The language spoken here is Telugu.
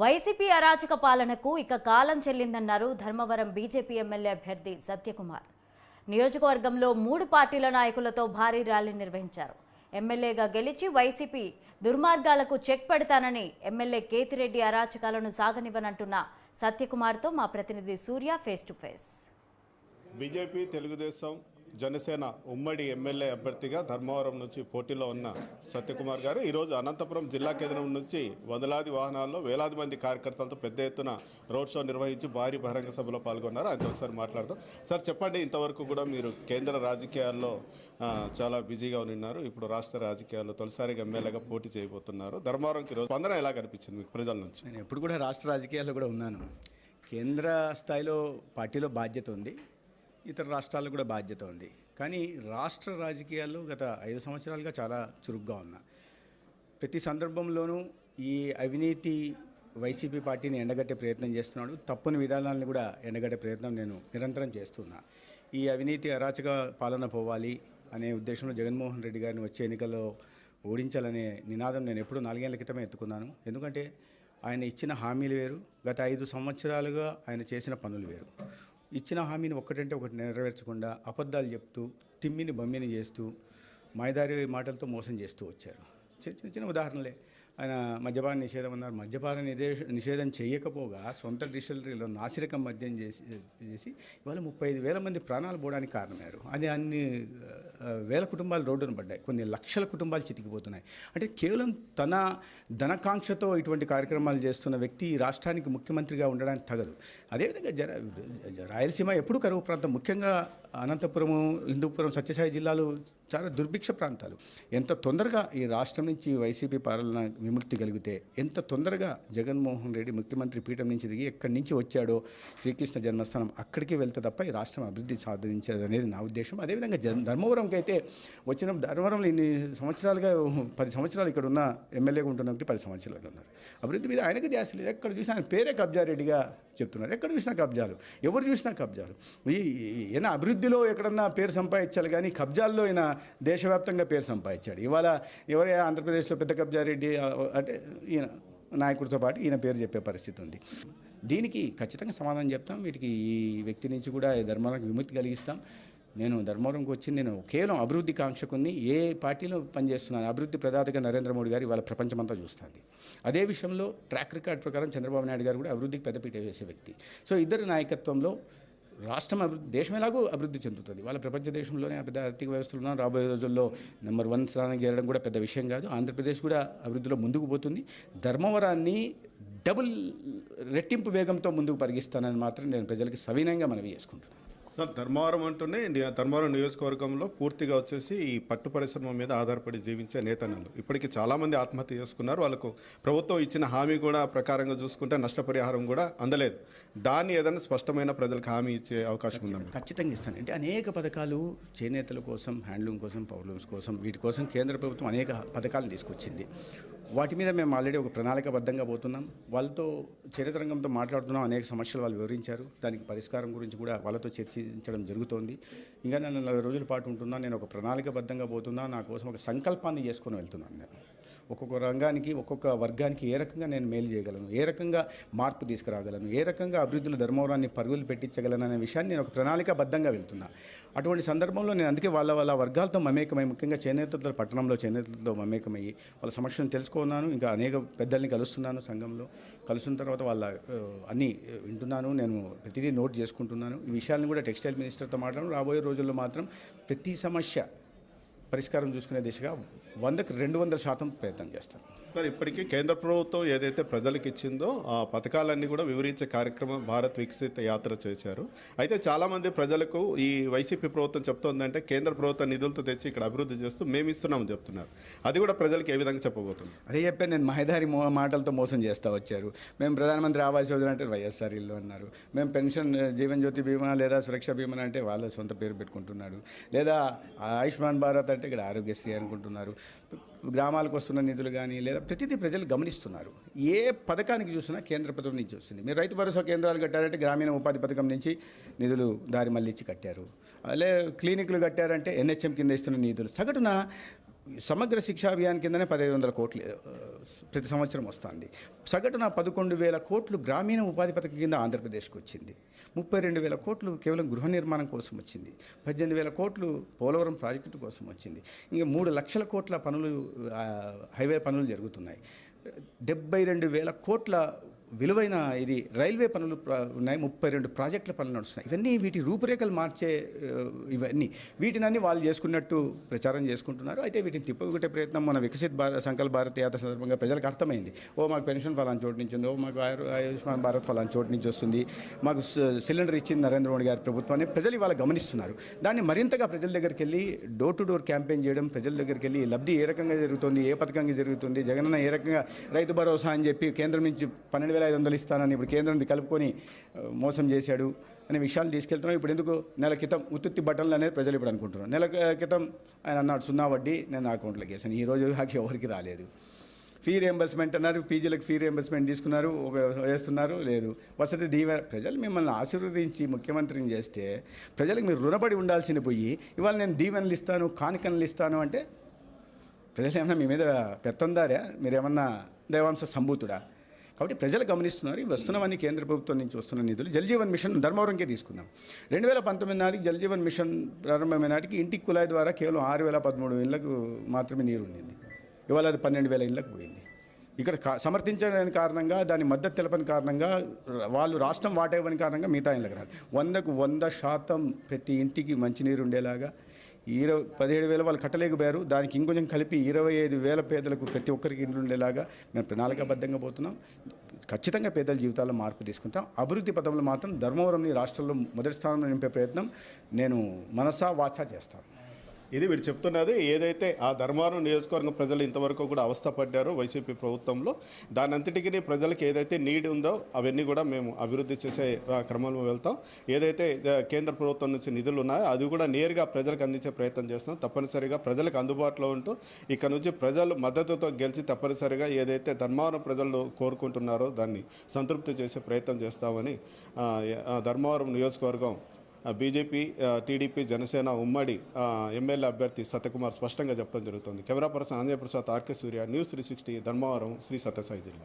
వైసీపీ అరాచక పాలనకు ఇక కాలం చెల్లిందన్నారు ధర్మవరం బీజేపీ ఎమ్మెల్యే అభ్యర్థి సత్యకుమార్. నియోజకవర్గంలో 3 పార్టీల నాయకులతో భారీ ర్యాలీ నిర్వహించారు. ఎమ్మెల్యేగా గెలిచి వైసీపీ దుర్మార్గాలకు చెక్ పెడతానని ఎమ్మెల్యే కేతిరెడ్డి అరాచకాలను సాగనివ్వనంటున్న సత్యకుమార్తో మా ప్రతినిధి Surya face to face. BJP, Telugu Desam, Janasena ఉమ్మడి ఎమ్మెల్యే అభ్యర్థిగా ధర్మవరం నుంచి పోటీలో ఉన్న సత్యకుమార్ గారు ఈరోజు అనంతపురం జిల్లా కేంద్రం నుంచి వందలాది వాహనాల్లో వేలాది మంది కార్యకర్తలతో పెద్ద ఎత్తున రోడ్ షో నిర్వహించి భారీ బహిరంగ సభలో పాల్గొన్నారు. ఆయనతో ఒకసారి మాట్లాడదాం. సార్ చెప్పండి, ఇంతవరకు కూడా మీరు కేంద్ర రాజకీయాల్లో చాలా బిజీగా ఉన్నారు. ఇప్పుడు రాష్ట్ర రాజకీయాల్లో తొలిసారిగా ఎమ్మెల్యేగా పోటీ చేయబోతున్నారు. ధర్మవరంకి ఈరోజు స్పందన ఎలా కనిపించింది మీకు ప్రజల నుంచి? నేను ఎప్పుడు కూడా రాష్ట్ర రాజకీయాల్లో కూడా ఉన్నాను. కేంద్ర స్థాయిలో పార్టీలో బాధ్యత ఉంది, ఇతర రాష్ట్రాల్లో కూడా బాధ్యత ఉంది. కానీ రాష్ట్ర రాజకీయాల్లో గత 5 సంవత్సరాలుగా చాలా చురుగ్గా ఉన్నా. ప్రతి సందర్భంలోనూ ఈ అవినీతి వైసీపీ పార్టీని ఎండగట్టే ప్రయత్నం చేస్తున్నాడు. తప్పుని విధానాలను కూడా ఎండగట్టే ప్రయత్నం నేను నిరంతరం చేస్తున్నా. ఈ అవినీతి అరాచక పాలన పోవాలి అనే ఉద్దేశంలో జగన్మోహన్ రెడ్డి గారిని వచ్చే ఎన్నికల్లో ఓడించాలనే నినాదం నేను ఎప్పుడూ 4 ఏళ్ల క్రితమే ఎత్తుకున్నాను. ఎందుకంటే ఆయన ఇచ్చిన హామీలు వేరు, గత 5 సంవత్సరాలుగా ఆయన చేసిన పనులు వేరు. ఇచ్చిన హామీని ఒక్కటంటే ఒకటి నెరవేర్చకుండా అబద్ధాలు చెప్తూ తిమ్మిని బమ్మిని చేస్తూ మాయదారి మాటలతో మోసం చేస్తూ వచ్చారు. చిన్న చిన్న ఉదాహరణలే. ఆయన మద్యపాన నిషేధం అన్నారు. మద్యపాన నిషేధం చేయకపోగా సొంత డిస్టిలరీలో నాసిరకం మద్యం చేసి ఇవాళ 35,000 మంది ప్రాణాలు పోవడానికి కారణమయ్యారు. అది అన్ని వేల కుటుంబాలు రోడ్డున పడ్డాయి, కొన్ని లక్షల కుటుంబాలు చితికిపోతున్నాయి. అంటే కేవలం తన ధనకాంక్షతో ఇటువంటి కార్యక్రమాలు చేస్తున్న వ్యక్తి ఈ రాష్ట్రానికి ముఖ్యమంత్రిగా ఉండడానికి తగదు. అదేవిధంగా రాయలసీమ ఎప్పుడు కరువు ప్రాంతం, ముఖ్యంగా అనంతపురము, హిందూపురం, సత్యసాయి జిల్లాలు చాలా దుర్భిక్ష ప్రాంతాలు. ఎంత తొందరగా ఈ రాష్ట్రం నుంచి వైసీపీ పాలన విముక్తి కలిగితే, ఎంత తొందరగా జగన్మోహన్ రెడ్డి ముఖ్యమంత్రి పీఠం నుంచి దిగి ఎక్కడి నుంచి వచ్చాడో శ్రీకృష్ణ జన్మస్థానం అక్కడికి వెళ్తే తప్ప ఈ రాష్ట్రం అభివృద్ధి సాధించేది అనేది నా ఉద్దేశం. అదేవిధంగా ధర్మవరంకి అయితే వచ్చిన ధర్మవరంలో ఇన్ని సంవత్సరాలుగా 10 సంవత్సరాలు ఇక్కడ ఉన్న ఎమ్మెల్యేగా ఉంటున్నట్టు 10 సంవత్సరాలు ఉన్నారు. అభివృద్ధి మీద ఆయనకి ధ్యాస లేదు. ఎక్కడ చూసినా ఆయన పేరే కబ్జారెడ్డిగా చెప్తున్నారు. ఎక్కడ చూసినా కబ్జాలు, ఎవరు చూసినా కబ్జాలు. ఈయన అభివృద్ధిలో ఎక్కడన్నా పేరు సంపాదించాలి, కానీ కబ్జాల్లో ఈయన దేశవ్యాప్తంగా పేరు సంపాదించాడు. ఇవాళ ఎవరే ఆంధ్రప్రదేశ్లో పెద్ద కబ్జారెడ్డి అంటే ఈయన నాయకుడితో పాటు ఈయన పేరు చెప్పే పరిస్థితి ఉంది. దీనికి ఖచ్చితంగా సమాధానం చెప్తాం. వీటికి ఈ వ్యక్తి నుంచి కూడా ధర్మానికి విముక్తి కలిగిస్తాం. నేను ధర్మవరంకి వచ్చి నేను కేవలం అభివృద్ధి కాంక్షకుని, ఏ పార్టీలో పనిచేస్తున్నాను, అభివృద్ధి ప్రదాతగా నరేంద్ర మోడీ గారు ఇవాళ ప్రపంచమంతా చూస్తుంది. అదే విషయంలో ట్రాక్ రికార్డ్ ప్రకారం చంద్రబాబు నాయుడు గారు కూడా అభివృద్ధికి పెద్దపీట వేసే వ్యక్తి. సో ఇద్దరు నాయకత్వంలో రాష్ట్రం అభివృద్ధి, దేశం ఎలాగో అభివృద్ధి చెందుతుంది. వాళ్ళ ప్రపంచ దేశంలోనే పెద్ద ఆర్థిక వ్యవస్థలు ఉన్నాం. రాబోయే రోజుల్లో నెంబర్ 1 స్థానానికి చేరడం కూడా పెద్ద విషయం కాదు. ఆంధ్రప్రదేశ్ కూడా అభివృద్ధిలో ముందుకు పోతుంది. ధర్మవరాన్ని డబుల్ రెట్టింపు వేగంతో ముందుకు పరిగిస్తానని మాత్రం నేను ప్రజలకి సవినయంగా మనవి చేసుకుంటున్నాను. సార్, ధర్మవరం అంటూనే ధర్మవరం నియోజకవర్గంలో పూర్తిగా వచ్చేసి ఈ పట్టు పరిశ్రమ మీద ఆధారపడి జీవించే నేతన్నలు ఇప్పటికీ చాలామంది ఆత్మహత్య చేసుకున్నారు. వాళ్ళకు ప్రభుత్వం ఇచ్చిన హామీ కూడా ప్రకారంగా చూసుకుంటే నష్టపరిహారం కూడా అందలేదు. దాన్ని ఏదైనా స్పష్టమైన ప్రజలకు హామీ ఇచ్చే అవకాశం ఉందా? ఖచ్చితంగా ఇస్తాను. అంటే అనేక పథకాలు చేనేతల కోసం, హ్యాండ్లూమ్ కోసం, పవర్లూమ్స్ కోసం, వీటి కోసం కేంద్ర ప్రభుత్వం అనేక పథకాలను తీసుకొచ్చింది. వాటి మీద మేము ఆల్రెడీ ఒక ప్రణాళికాబద్ధంగా పోతున్నాం. వాళ్ళతో చేనేత రంగంతో మాట్లాడుతున్నాం. అనేక సమస్యలు వాళ్ళు వివరించారు. దానికి పరిష్కారం గురించి కూడా వాళ్ళతో చర్చించడం జరుగుతోంది. ఇంకా నేను 40 రోజుల పాటు ఉంటున్నా. నేను ఒక ప్రణాళికాబద్ధంగా పోతున్నా. నా కోసం ఒక సంకల్పాన్ని చేసుకొని వెళ్తున్నాను. నేను ఒక్కొక్క రంగానికి, ఒక్కొక్క వర్గానికి ఏ రకంగా నేను మేలు చేయగలను, ఏ రకంగా మార్పు తీసుకురాగలను, ఏ రకంగా అభివృద్ధిలో ధర్మవరాన్ని పరుగులు పెట్టించగలను అనే విషయాన్ని నేను ఒక ప్రణాళికాబద్ధంగా వెళ్తున్నా. అటువంటి సందర్భంలో నేను అందుకే వాళ్ళ వర్గాలతో మమేకమై, ముఖ్యంగా చేనేతలతో, పట్టణంలో చేనేతలతో మమేకమయ్యి వాళ్ళ సమస్యలను తెలుసుకున్నాను. ఇంకా అనేక పెద్దల్ని కలుస్తున్నాను. సంఘంలో కలుస్తున్న తర్వాత వాళ్ళ అన్నీ వింటున్నాను. నేను ప్రతిదీ నోట్ చేసుకుంటున్నాను. ఈ విషయాలను కూడా టెక్స్టైల్ మినిస్టర్తో మాట్లాడడం. రాబోయే రోజుల్లో మాత్రం ప్రతి సమస్య పరిష్కారం చూసుకునే దిశగా 100కి 200% ప్రయత్నం చేస్తాను. సార్, ఇప్పటికీ కేంద్ర ప్రభుత్వం ఏదైతే ప్రజలకు ఇచ్చిందో ఆ పథకాలన్నీ కూడా వివరించే కార్యక్రమం భారత్ వికసిత యాత్ర చేశారు. అయితే చాలామంది ప్రజలకు ఈ వైసీపీ ప్రభుత్వం చెప్తోందంటే కేంద్ర ప్రభుత్వ నిధులతో తెచ్చి ఇక్కడ అభివృద్ధి చేస్తూ మేము ఇస్తున్నామని చెప్తున్నారు. అది కూడా ప్రజలకు ఏ విధంగా చెప్పబోతుంది? అదే చెప్పాను నేను. మాయదారి మాటలతో మోసం చేస్తూ వచ్చారు. మేము ప్రధానమంత్రి ఆవాస్ యోజన అంటే వైఎస్ఆర్ ఇల్లు అన్నారు. మేము పెన్షన్, జీవన్ జ్యోతి బీమా లేదా సురక్ష బీమా అంటే వాళ్ళ సొంత పేరు పెట్టుకుంటున్నాడు. లేదా ఆయుష్మాన్ భారత్ అంటే ఇక్కడ ఆరోగ్యశ్రీ అనుకుంటున్నారు. గ్రామాలకు వస్తున్న నిధులు కానీ లేదా ప్రతిదీ ప్రజలు గమనిస్తున్నారు. ఏ పథకానికి చూసినా కేంద్ర ప్రభుత్వం నుంచి వస్తుంది. మీరు రైతు భరోసా కేంద్రాలు కట్టారంటే గ్రామీణ ఉపాధి పథకం నుంచి నిధులు దారి మళ్ళించి కట్టారు. అదే క్లినిక్లు కట్టారంటే NHM కింద ఇస్తున్న నిధులు. సగటున సమగ్ర శిక్షా అభియాన్ కిందనే 1500 కోట్లు ప్రతి సంవత్సరం వస్తుంది. సగటున 11,000 కోట్లు గ్రామీణ ఉపాధి పథకం కింద ఆంధ్రప్రదేశ్కి వచ్చింది. 32,000 కోట్లు కేవలం గృహ నిర్మాణం కోసం వచ్చింది. 18,000 కోట్లు పోలవరం ప్రాజెక్టు కోసం వచ్చింది. ఇంకా 3 లక్షల కోట్ల పనులు హైవే పనులు జరుగుతున్నాయి. 72,000 కోట్ల విలువైన ఇది రైల్వే పనులు ఉన్నాయి. 32 ప్రాజెక్టుల పనులు నడుస్తున్నాయి. ఇవన్నీ వీటి రూపురేఖలు మార్చే ఇవన్నీ వీటినన్నీ వాళ్ళు చేసుకున్నట్టు ప్రచారం చేసుకుంటున్నారు. అయితే వీటిని తిప్పగొట్టే ప్రయత్నం మన వికసిత్ సంకల్ప భారత్ యాత్ర సందర్భంగా ప్రజలకు అర్థమైంది. మాకు పెన్షన్ ఫలాని చోటు నుంచి ఉంది, మాకు ఆయుష్మాన్ భారత్ ఫలాని చోటు నుంచి వస్తుంది, మాకు సిలిండర్ ఇచ్చింది నరేంద్ర మోడీ గారి ప్రభుత్వాన్ని ప్రజలు ఇవాళ గమనిస్తున్నారు. దాన్ని మరింతగా ప్రజల దగ్గరికి వెళ్ళి డోర్ టు డోర్ క్యాంపెయిన్ చేయడం, ప్రజల దగ్గరికి వెళ్ళి లబ్ధి ఏ రకంగా జరుగుతుంది, ఏ పథకంగా జరుగుతుంది, జగనన్న ఏ రకంగా రైతు భరోసా అని చెప్పి కేంద్రం నుంచి 12,500 ఇస్తానని ఇప్పుడు కేంద్రం కలుపుకొని మోసం చేశాడు అనే విషయాలు తీసుకెళ్తున్నాం. ఇప్పుడు ఎందుకు నెల క్రితం ఉత్తుత్తి బట్టలు అనేది ప్రజలు ఇప్పుడు అనుకుంటున్నారు. నెల క్రితం ఆయన అన్నాడు 0 వడ్డీ నేను నా అకౌంట్లోకి వేసాను. ఈరోజు నాకు ఎవరికి రాలేదు. ఫీ రియంబర్స్మెంట్ అన్నారు, పీజీలకు ఫీ రియంబర్స్మెంట్ తీసుకున్నారు, వేస్తున్నారు, లేదు. వసతి దీవెన ప్రజలు మిమ్మల్ని ఆశీర్వదించి ముఖ్యమంత్రిని చేస్తే ప్రజలకు మీరు రుణపడి ఉండాల్సిన పోయి ఇవాళ నేను దీవెనలు ఇస్తాను, కానుకలు ఇస్తాను అంటే ప్రజలు ఏమన్నా మీ మీద పెత్తందారా, మీరేమన్నా దైవాంశ సంభూతుడా? కాబట్టి ప్రజలు గమనిస్తున్నారు. ఇవి వస్తున్నవన్నీ కేంద్ర ప్రభుత్వం నుంచి వస్తున్న నిధులు. జల్ జీవన్ మిషన్ ధర్మవరంకే తీసుకుందాం. 2019 నాటికి జల్ జీవన్ మిషన్ ప్రారంభమైన నాటికి ఇంటికి కుళాయి ద్వారా కేవలం 6,013 ఇళ్లకు మాత్రమే నీరు ఉండింది. ఇవాళ అది 12,000 ఇళ్లకు పోయింది. ఇక్కడ సమర్థించడానికి కారణంగా, దాని మద్దతు తెలపని కారణంగా, వాళ్ళు రాష్ట్రం వాటా ఇవ్వని కారణంగా మిగతా ఇళ్ళకి రాదు. 100కు 100% ప్రతి ఇంటికి మంచినీరు ఉండేలాగా 17,000 వాళ్ళు కట్టలేకపోయారు. దానికి ఇంకొంచెం కలిపి 25,000 పేదలకు ప్రతి ఒక్కరికి ఇండ్లు ఉండేలాగా మేము ప్రణాళికాబద్ధంగా పోతున్నాం. ఖచ్చితంగా పేదల జీవితాల్లో మార్పు తీసుకుంటాం. అభివృద్ధి పథంలో మాత్రం ధర్మవరంని రాష్ట్రంలో మొదటి స్థానంలో నింపే ప్రయత్నం నేను మనసా వాచా చేస్తాను. ఇది వీడు చెప్తున్నది. ఏదైతే ఆ ధర్మవరం నియోజకవర్గం ప్రజలు ఇంతవరకు కూడా అవస్థపడ్డారో వైసీపీ ప్రభుత్వంలో, దాని అంతటికీ ప్రజలకు ఏదైతే నీడ్ ఉందో అవన్నీ కూడా మేము అభివృద్ధి చేసే క్రమంలో వెళ్తాం. ఏదైతే కేంద్ర ప్రభుత్వం నుంచి నిధులు ఉన్నాయో అది కూడా నేరుగా ప్రజలకు అందించే ప్రయత్నం చేస్తాం. తప్పనిసరిగా ప్రజలకు అందుబాటులో ఉంటూ ఇక్కడ నుంచి ప్రజలు మద్దతుతో గెలిచి తప్పనిసరిగా ఏదైతే ధర్మవరం ప్రజలు కోరుకుంటున్నారో దాన్ని సంతృప్తి చేసే ప్రయత్నం చేస్తామని ధర్మవరం నియోజకవర్గం బీజేపీ, టీడీపీ, జనసేన ఉమ్మడి ఎమ్మెల్యే అభ్యర్థి సత్యకుమార్ స్పష్టంగా చెప్పడం జరుగుతుంది. Camera person Anjay Prasad, RK Surya, news 360, Dharmavaram, Sri Sathya జిల్లా.